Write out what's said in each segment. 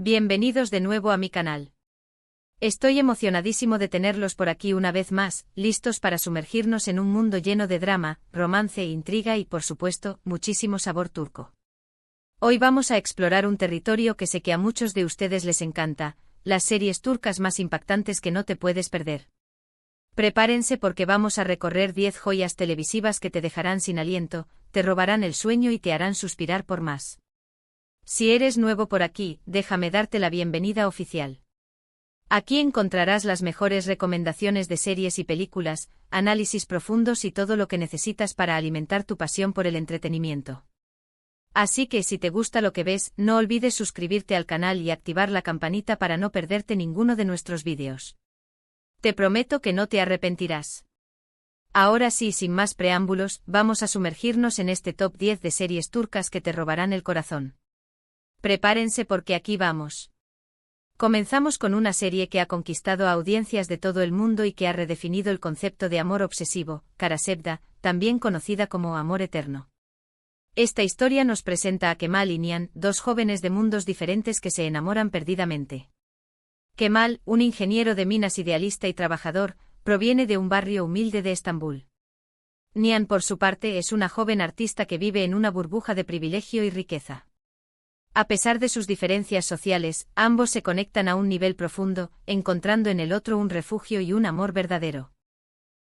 Bienvenidos de nuevo a mi canal. Estoy emocionadísimo de tenerlos por aquí una vez más, listos para sumergirnos en un mundo lleno de drama, romance, intriga y, por supuesto, muchísimo sabor turco. Hoy vamos a explorar un territorio que sé que a muchos de ustedes les encanta, las series turcas más impactantes que no te puedes perder. Prepárense porque vamos a recorrer 10 joyas televisivas que te dejarán sin aliento, te robarán el sueño y te harán suspirar por más. Si eres nuevo por aquí, déjame darte la bienvenida oficial. Aquí encontrarás las mejores recomendaciones de series y películas, análisis profundos y todo lo que necesitas para alimentar tu pasión por el entretenimiento. Así que si te gusta lo que ves, no olvides suscribirte al canal y activar la campanita para no perderte ninguno de nuestros vídeos. Te prometo que no te arrepentirás. Ahora sí, sin más preámbulos, vamos a sumergirnos en este top 10 de series turcas que te robarán el corazón. Prepárense porque aquí vamos. Comenzamos con una serie que ha conquistado a audiencias de todo el mundo y que ha redefinido el concepto de amor obsesivo, Karasevda, también conocida como amor eterno. Esta historia nos presenta a Kemal y Nihan, dos jóvenes de mundos diferentes que se enamoran perdidamente. Kemal, un ingeniero de minas idealista y trabajador, proviene de un barrio humilde de Estambul. Nihan, por su parte, es una joven artista que vive en una burbuja de privilegio y riqueza. A pesar de sus diferencias sociales, ambos se conectan a un nivel profundo, encontrando en el otro un refugio y un amor verdadero.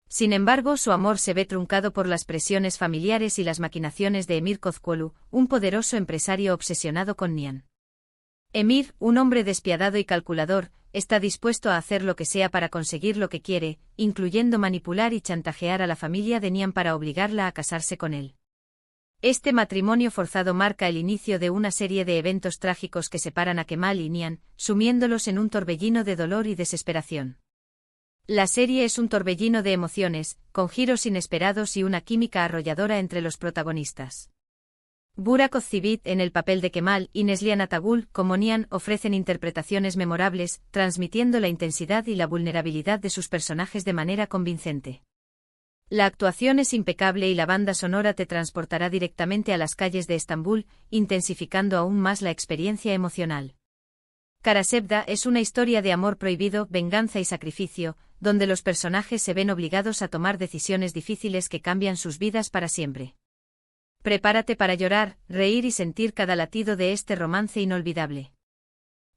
Sin embargo, su amor se ve truncado por las presiones familiares y las maquinaciones de Emir Kozkolu, un poderoso empresario obsesionado con Nihan. Emir, un hombre despiadado y calculador, está dispuesto a hacer lo que sea para conseguir lo que quiere, incluyendo manipular y chantajear a la familia de Nihan para obligarla a casarse con él. Este matrimonio forzado marca el inicio de una serie de eventos trágicos que separan a Kemal y Nihan, sumiéndolos en un torbellino de dolor y desesperación. La serie es un torbellino de emociones, con giros inesperados y una química arrolladora entre los protagonistas. Burak Özçivit en el papel de Kemal y Neslihan Atagül como Nihan ofrecen interpretaciones memorables, transmitiendo la intensidad y la vulnerabilidad de sus personajes de manera convincente. La actuación es impecable y la banda sonora te transportará directamente a las calles de Estambul, intensificando aún más la experiencia emocional. Karasevda es una historia de amor prohibido, venganza y sacrificio, donde los personajes se ven obligados a tomar decisiones difíciles que cambian sus vidas para siempre. Prepárate para llorar, reír y sentir cada latido de este romance inolvidable.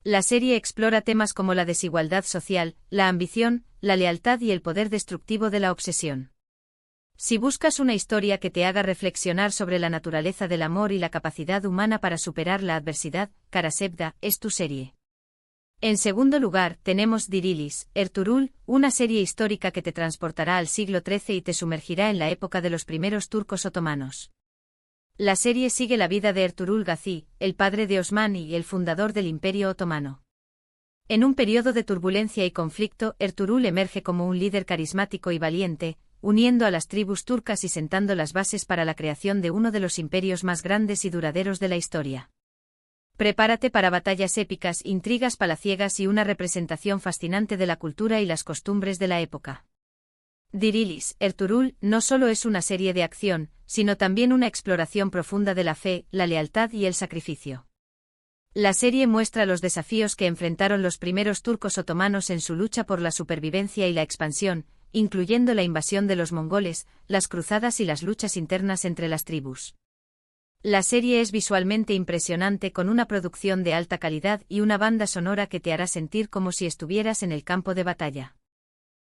La serie explora temas como la desigualdad social, la ambición, la lealtad y el poder destructivo de la obsesión. Si buscas una historia que te haga reflexionar sobre la naturaleza del amor y la capacidad humana para superar la adversidad, Karasevda es tu serie. En segundo lugar, tenemos Dirilis, Ertuğrul, una serie histórica que te transportará al siglo XIII y te sumergirá en la época de los primeros turcos otomanos. La serie sigue la vida de Ertuğrul Gazi, el padre de Osman y el fundador del Imperio Otomano. En un periodo de turbulencia y conflicto, Ertuğrul emerge como un líder carismático y valiente, uniendo a las tribus turcas y sentando las bases para la creación de uno de los imperios más grandes y duraderos de la historia. Prepárate para batallas épicas, intrigas palaciegas y una representación fascinante de la cultura y las costumbres de la época. Dirilis, Ertuğrul, no solo es una serie de acción, sino también una exploración profunda de la fe, la lealtad y el sacrificio. La serie muestra los desafíos que enfrentaron los primeros turcos otomanos en su lucha por la supervivencia y la expansión, incluyendo la invasión de los mongoles, las cruzadas y las luchas internas entre las tribus. La serie es visualmente impresionante con una producción de alta calidad y una banda sonora que te hará sentir como si estuvieras en el campo de batalla.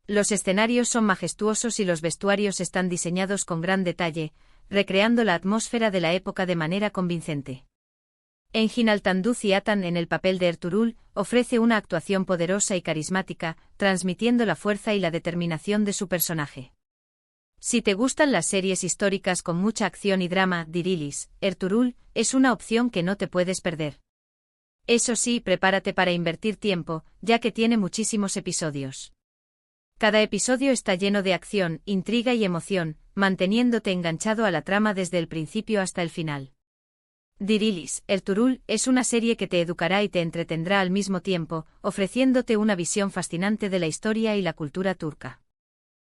Los escenarios son majestuosos y los vestuarios están diseñados con gran detalle, recreando la atmósfera de la época de manera convincente. Engin Altan Ciatan en el papel de Ertuğrul ofrece una actuación poderosa y carismática, transmitiendo la fuerza y la determinación de su personaje. Si te gustan las series históricas con mucha acción y drama, Dirilis, Ertuğrul, es una opción que no te puedes perder. Eso sí, prepárate para invertir tiempo, ya que tiene muchísimos episodios. Cada episodio está lleno de acción, intriga y emoción, manteniéndote enganchado a la trama desde el principio hasta el final. Dirilis, Ertuğrul, es una serie que te educará y te entretendrá al mismo tiempo, ofreciéndote una visión fascinante de la historia y la cultura turca.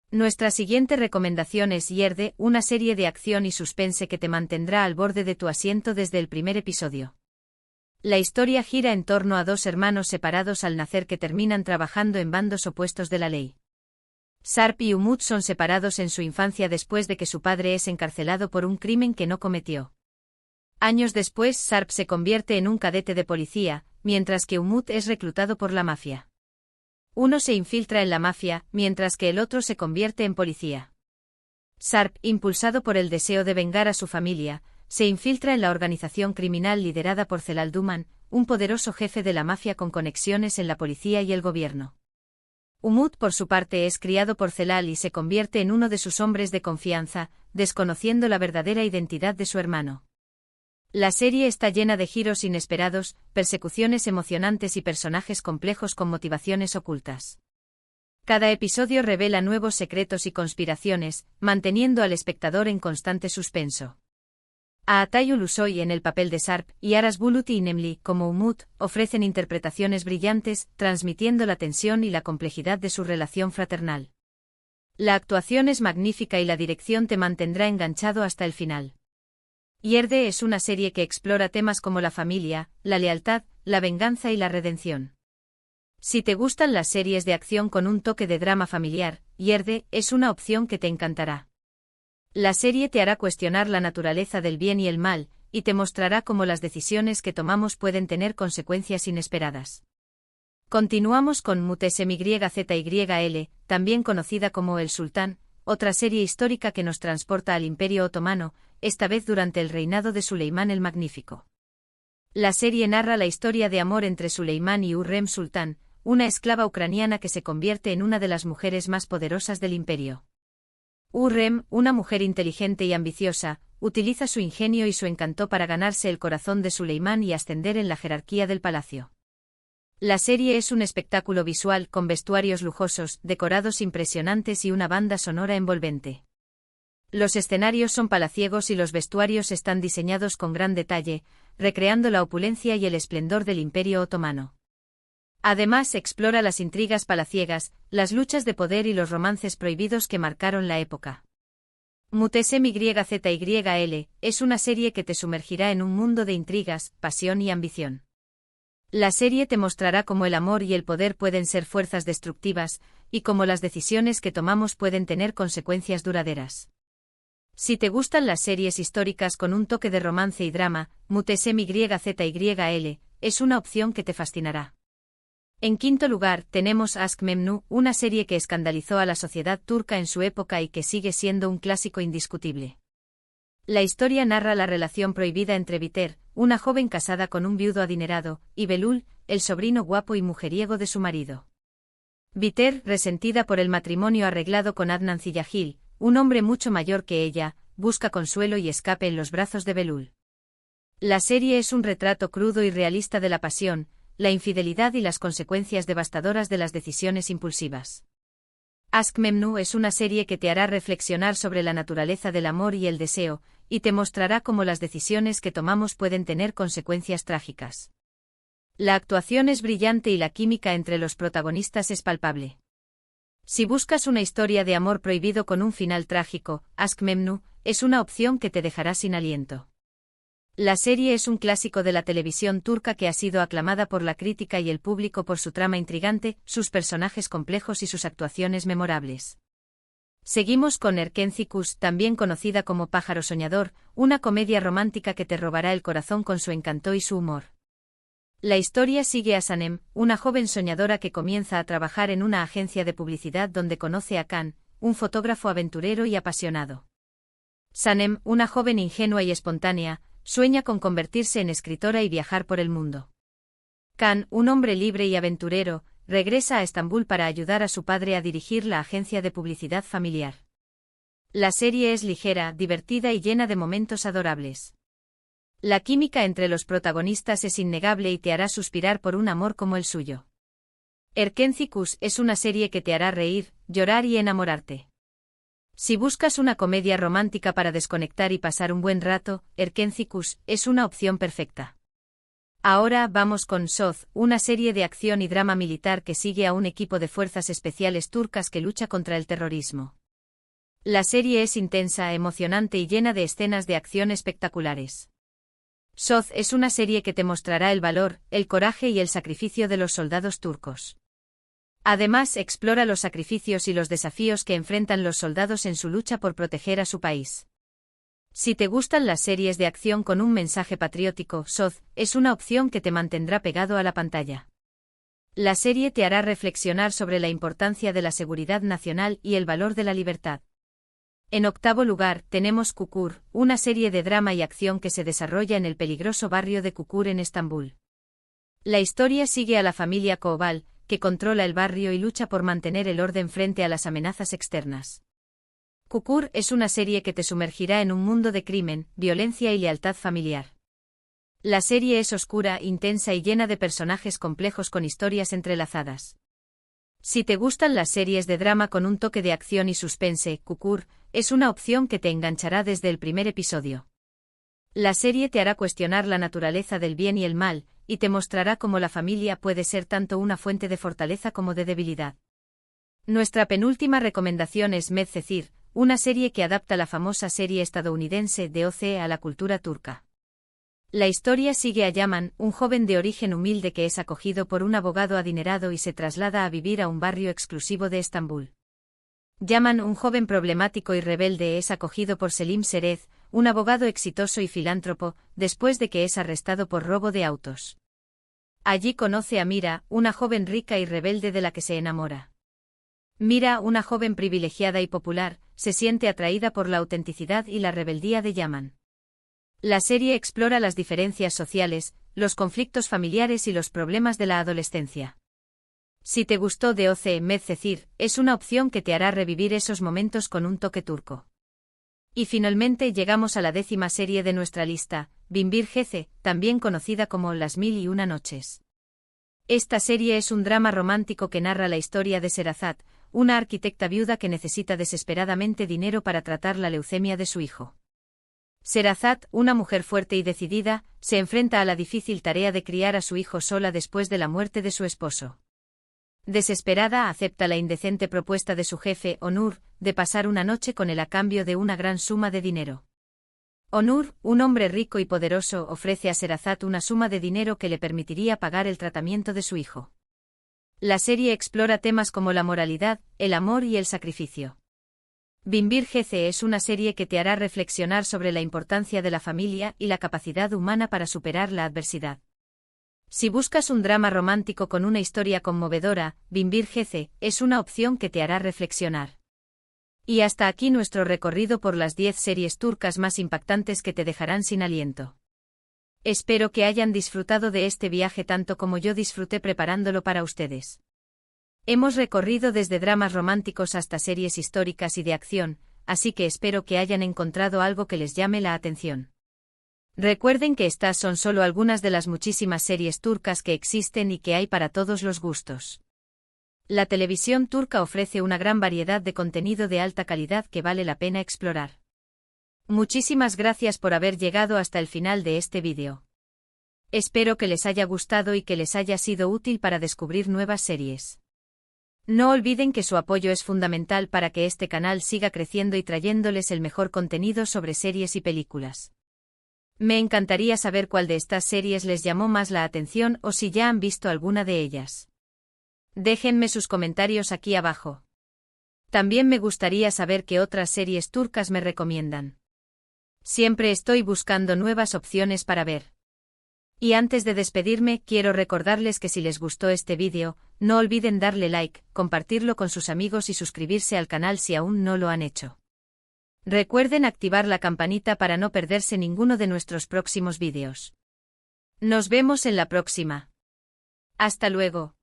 Nuestra siguiente recomendación es Yerde, una serie de acción y suspense que te mantendrá al borde de tu asiento desde el primer episodio. La historia gira en torno a dos hermanos separados al nacer que terminan trabajando en bandos opuestos de la ley. Sarp y Umut son separados en su infancia después de que su padre es encarcelado por un crimen que no cometió. Años después, Sarp se convierte en un cadete de policía, mientras que Umut es reclutado por la mafia. Uno se infiltra en la mafia, mientras que el otro se convierte en policía. Sarp, impulsado por el deseo de vengar a su familia, se infiltra en la organización criminal liderada por Celal Duman, un poderoso jefe de la mafia con conexiones en la policía y el gobierno. Umut, por su parte, es criado por Celal y se convierte en uno de sus hombres de confianza, desconociendo la verdadera identidad de su hermano. La serie está llena de giros inesperados, persecuciones emocionantes y personajes complejos con motivaciones ocultas. Cada episodio revela nuevos secretos y conspiraciones, manteniendo al espectador en constante suspenso. Aatayu Lusoy en el papel de Sarp y Aras Buluti y Nemli como Umut ofrecen interpretaciones brillantes, transmitiendo la tensión y la complejidad de su relación fraternal. La actuación es magnífica y la dirección te mantendrá enganchado hasta el final. Yerde es una serie que explora temas como la familia, la lealtad, la venganza y la redención. Si te gustan las series de acción con un toque de drama familiar, Yerde es una opción que te encantará. La serie te hará cuestionar la naturaleza del bien y el mal, y te mostrará cómo las decisiones que tomamos pueden tener consecuencias inesperadas. Continuamos con Mutesmyzyl, también conocida como El Sultán, otra serie histórica que nos transporta al Imperio Otomano, esta vez durante el reinado de Suleimán el Magnífico. La serie narra la historia de amor entre Suleimán y Hürrem Sultán, una esclava ucraniana que se convierte en una de las mujeres más poderosas del imperio. Hürrem, una mujer inteligente y ambiciosa, utiliza su ingenio y su encanto para ganarse el corazón de Suleimán y ascender en la jerarquía del palacio. La serie es un espectáculo visual con vestuarios lujosos, decorados impresionantes y una banda sonora envolvente. Los escenarios son palaciegos y los vestuarios están diseñados con gran detalle, recreando la opulencia y el esplendor del Imperio Otomano. Además, explora las intrigas palaciegas, las luchas de poder y los romances prohibidos que marcaron la época. Mutesmyzyl es una serie que te sumergirá en un mundo de intrigas, pasión y ambición. La serie te mostrará cómo el amor y el poder pueden ser fuerzas destructivas, y cómo las decisiones que tomamos pueden tener consecuencias duraderas. Si te gustan las series históricas con un toque de romance y drama, Mutesmyzyl es una opción que te fascinará. En quinto lugar, tenemos Aşk Memnu, una serie que escandalizó a la sociedad turca en su época y que sigue siendo un clásico indiscutible. La historia narra la relación prohibida entre Biter, una joven casada con un viudo adinerado, y Belul, el sobrino guapo y mujeriego de su marido. Biter, resentida por el matrimonio arreglado con Adnan Ziyagil, un hombre mucho mayor que ella, busca consuelo y escape en los brazos de Belul. La serie es un retrato crudo y realista de la pasión, la infidelidad y las consecuencias devastadoras de las decisiones impulsivas. Aşk Memnu es una serie que te hará reflexionar sobre la naturaleza del amor y el deseo, y te mostrará cómo las decisiones que tomamos pueden tener consecuencias trágicas. La actuación es brillante y la química entre los protagonistas es palpable. Si buscas una historia de amor prohibido con un final trágico, Aşk Memnu es una opción que te dejará sin aliento. La serie es un clásico de la televisión turca que ha sido aclamada por la crítica y el público por su trama intrigante, sus personajes complejos y sus actuaciones memorables. Seguimos con Erkenci-Kuş, también conocida como Pájaro Soñador, una comedia romántica que te robará el corazón con su encanto y su humor. La historia sigue a Sanem, una joven soñadora que comienza a trabajar en una agencia de publicidad donde conoce a Can, un fotógrafo aventurero y apasionado. Sanem, una joven ingenua y espontánea, sueña con convertirse en escritora y viajar por el mundo. Can, un hombre libre y aventurero, regresa a Estambul para ayudar a su padre a dirigir la agencia de publicidad familiar. La serie es ligera, divertida y llena de momentos adorables. La química entre los protagonistas es innegable y te hará suspirar por un amor como el suyo. Erkenci-Kuş es una serie que te hará reír, llorar y enamorarte. Si buscas una comedia romántica para desconectar y pasar un buen rato, Erkenci-Kuş es una opción perfecta. Ahora vamos con Söz, una serie de acción y drama militar que sigue a un equipo de fuerzas especiales turcas que lucha contra el terrorismo. La serie es intensa, emocionante y llena de escenas de acción espectaculares. Soz es una serie que te mostrará el valor, el coraje y el sacrificio de los soldados turcos. Además, explora los sacrificios y los desafíos que enfrentan los soldados en su lucha por proteger a su país. Si te gustan las series de acción con un mensaje patriótico, Soz es una opción que te mantendrá pegado a la pantalla. La serie te hará reflexionar sobre la importancia de la seguridad nacional y el valor de la libertad. En octavo lugar, tenemos Çukur, una serie de drama y acción que se desarrolla en el peligroso barrio de Çukur en Estambul. La historia sigue a la familia Koval, que controla el barrio y lucha por mantener el orden frente a las amenazas externas. Çukur es una serie que te sumergirá en un mundo de crimen, violencia y lealtad familiar. La serie es oscura, intensa y llena de personajes complejos con historias entrelazadas. Si te gustan las series de drama con un toque de acción y suspense, Çukur es una opción que te enganchará desde el primer episodio. La serie te hará cuestionar la naturaleza del bien y el mal, y te mostrará cómo la familia puede ser tanto una fuente de fortaleza como de debilidad. Nuestra penúltima recomendación es Medcezir, una serie que adapta la famosa serie estadounidense de OC a la cultura turca. La historia sigue a Yaman, un joven de origen humilde que es acogido por un abogado adinerado y se traslada a vivir a un barrio exclusivo de Estambul. Yaman, un joven problemático y rebelde, es acogido por Selim Serez, un abogado exitoso y filántropo, después de que es arrestado por robo de autos. Allí conoce a Mira, una joven rica y rebelde de la que se enamora. Mira, una joven privilegiada y popular, se siente atraída por la autenticidad y la rebeldía de Yaman. La serie explora las diferencias sociales, los conflictos familiares y los problemas de la adolescencia. Si te gustó DOC Medcezir, es una opción que te hará revivir esos momentos con un toque turco. Y finalmente llegamos a la 10ª serie de nuestra lista, Binbir Gece, también conocida como Las Mil y Una Noches. Esta serie es un drama romántico que narra la historia de Sherazat, una arquitecta viuda que necesita desesperadamente dinero para tratar la leucemia de su hijo. Sherazat, una mujer fuerte y decidida, se enfrenta a la difícil tarea de criar a su hijo sola después de la muerte de su esposo. Desesperada, acepta la indecente propuesta de su jefe, Onur, de pasar una noche con él a cambio de una gran suma de dinero. Onur, un hombre rico y poderoso, ofrece a Sherazat una suma de dinero que le permitiría pagar el tratamiento de su hijo. La serie explora temas como la moralidad, el amor y el sacrificio. Binbir Gece es una serie que te hará reflexionar sobre la importancia de la familia y la capacidad humana para superar la adversidad. Si buscas un drama romántico con una historia conmovedora, Binbir Gece es una opción que te hará reflexionar. Y hasta aquí nuestro recorrido por las 10 series turcas más impactantes que te dejarán sin aliento. Espero que hayan disfrutado de este viaje tanto como yo disfruté preparándolo para ustedes. Hemos recorrido desde dramas románticos hasta series históricas y de acción, así que espero que hayan encontrado algo que les llame la atención. Recuerden que estas son solo algunas de las muchísimas series turcas que existen y que hay para todos los gustos. La televisión turca ofrece una gran variedad de contenido de alta calidad que vale la pena explorar. Muchísimas gracias por haber llegado hasta el final de este vídeo. Espero que les haya gustado y que les haya sido útil para descubrir nuevas series. No olviden que su apoyo es fundamental para que este canal siga creciendo y trayéndoles el mejor contenido sobre series y películas. Me encantaría saber cuál de estas series les llamó más la atención o si ya han visto alguna de ellas. Déjenme sus comentarios aquí abajo. También me gustaría saber qué otras series turcas me recomiendan. Siempre estoy buscando nuevas opciones para ver. Y antes de despedirme, quiero recordarles que si les gustó este vídeo, no olviden darle like, compartirlo con sus amigos y suscribirse al canal si aún no lo han hecho. Recuerden activar la campanita para no perderse ninguno de nuestros próximos vídeos. Nos vemos en la próxima. Hasta luego.